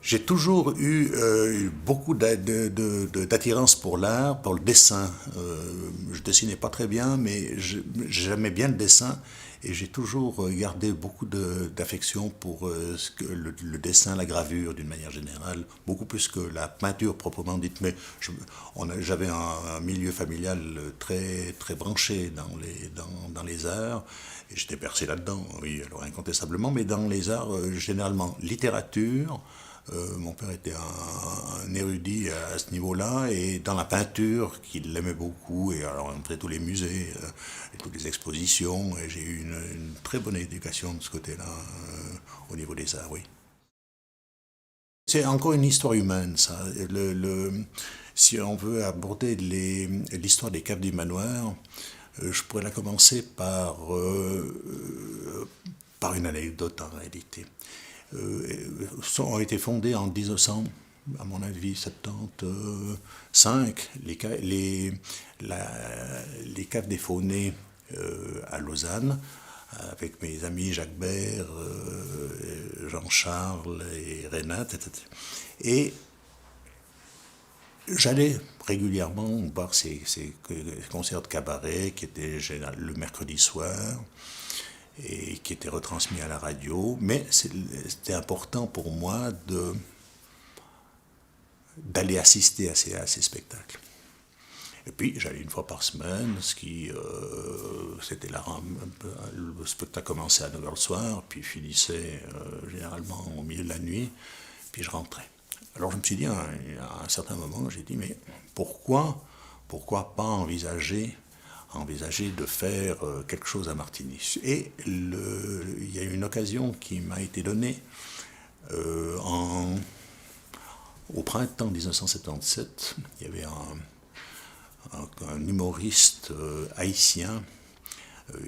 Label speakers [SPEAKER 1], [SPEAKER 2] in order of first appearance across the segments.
[SPEAKER 1] J'ai toujours eu beaucoup d'attirance pour l'art, pour le dessin. Je dessinais pas très bien, mais j'aimais bien le dessin et j'ai toujours gardé beaucoup d'affection pour le dessin, la gravure d'une manière générale, beaucoup plus que la peinture proprement dite. Mais j'avais un milieu familial très, très branché dans les arts et j'étais percé là-dedans, oui, alors incontestablement, mais dans les arts, généralement littérature. Mon père était un érudit à ce niveau-là, et dans la peinture, qu'il aimait beaucoup, et alors on faisait tous les musées, et toutes les expositions, et j'ai eu une très bonne éducation de ce côté-là, au niveau des arts, oui. C'est encore une histoire humaine, ça. Si on veut aborder l'histoire des caves du manoir, je pourrais la commencer par une anecdote en réalité. Ont été fondés en 1900, à mon avis, 75, les caves des Faunets à Lausanne, avec mes amis Jacques Bert, Jean-Charles et Renate, etc. Et j'allais régulièrement voir ces concerts de cabaret qui étaient le mercredi soir et qui étaient retransmis à la radio, mais c'était important pour moi d'aller assister à ces spectacles. Et puis j'allais une fois par semaine, c'était le spectacle commençait à 9 heures le soir, puis finissait généralement au milieu de la nuit, puis je rentrais. Alors je me suis dit, à un certain moment, j'ai dit, mais pourquoi pas envisager de faire quelque chose à Martigny. Et il y a eu une occasion qui m'a été donnée euh, en, au printemps 1977. Il y avait un humoriste haïtien,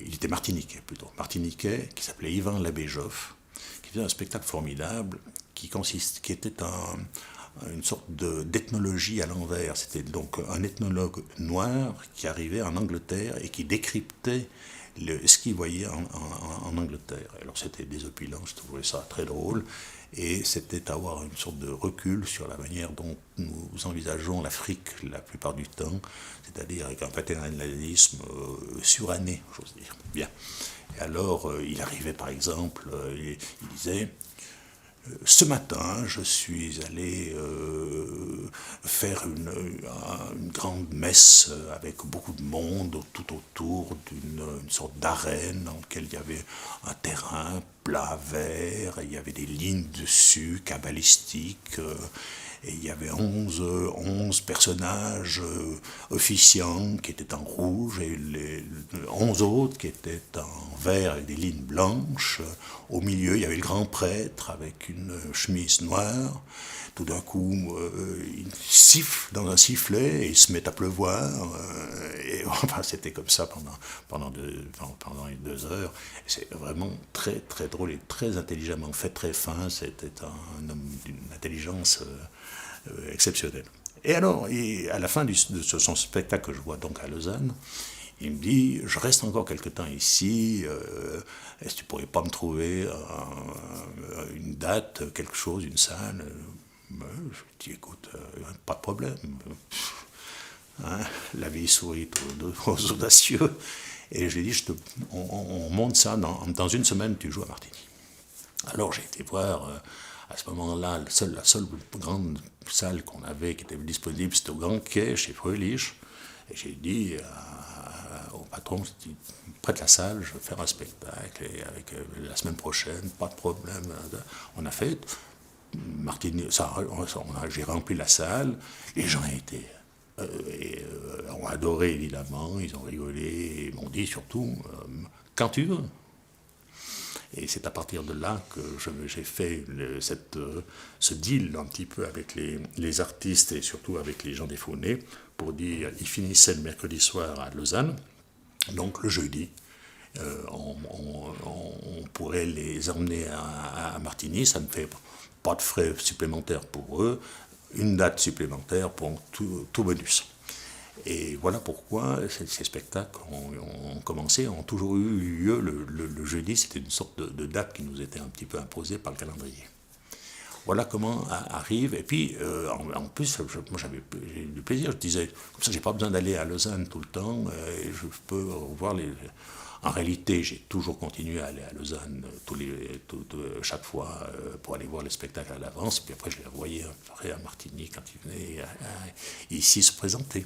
[SPEAKER 1] il était martiniquais plutôt, martiniquais, qui s'appelait Yvan Labéjoff, qui faisait un spectacle formidable qui était une sorte d'ethnologie à l'envers. C'était donc un ethnologue noir qui arrivait en Angleterre et qui décryptait ce qu'il voyait en Angleterre. Alors c'était désopilant, je trouvais ça très drôle, et c'était avoir une sorte de recul sur la manière dont nous envisageons l'Afrique la plupart du temps, c'est-à-dire avec un paternalisme suranné, j'ose dire. Bien. Et alors, il arrivait par exemple, il disait, ce matin, je suis allé faire une grande messe avec beaucoup de monde tout autour d'une sorte d'arène dans laquelle il y avait un terrain plat vert, et il y avait des lignes dessus, cabalistiques, et il y avait 11 personnages officiants qui étaient en rouge et les 11 autres qui étaient en vert avec des lignes blanches. Au milieu, il y avait le grand prêtre avec une chemise noire. Tout d'un coup, il siffle dans un sifflet et il se met à pleuvoir. Et enfin, c'était comme ça pendant les 2 heures. C'est vraiment très, très drôle et très intelligemment fait, très fin. C'était un homme d'une intelligence exceptionnelle. Et alors, à la fin de son spectacle que je vois donc à Lausanne, il me dit, je reste encore quelque temps ici, est-ce que tu pourrais pas me trouver une date, quelque chose, une salle? Je dis, écoute, pas de problème. Hein, la vie sourit aux audacieux. Et je lui ai dit, on monte ça, dans une semaine, tu joues à Martigny. Alors j'ai été voir, à ce moment-là, la seule grande salle qu'on avait qui était disponible, c'était au Grand Quai, chez Fröhlich. Et j'ai dit au patron, prête la salle, je vais faire un spectacle, et avec la semaine prochaine, pas de problème. On a fait, Martini, j'ai rempli la salle, les gens étaient ont adoré évidemment, ils ont rigolé, ils m'ont dit surtout, quand tu veux. Et c'est à partir de là que j'ai fait ce deal un petit peu avec les artistes et surtout avec les gens des Faunets pour dire, ils finissaient le mercredi soir à Lausanne, donc le jeudi, on pourrait les emmener à Martigny, ça ne fait pas de frais supplémentaires pour eux, une date supplémentaire pour tout bonus. Et voilà pourquoi ces spectacles ont commencé, ont toujours eu lieu le jeudi. C'était une sorte de date qui nous était un petit peu imposée par le calendrier. Voilà comment arrive. Et puis, en plus, moi j'ai eu du plaisir. Je disais, comme ça, j'ai pas besoin d'aller à Lausanne tout le temps. Et je peux voir les. En réalité, j'ai toujours continué à aller à Lausanne chaque fois pour aller voir les spectacles à l'avance. Puis après, je les revoyais après à Martigny quand ils venaient ici se présenter.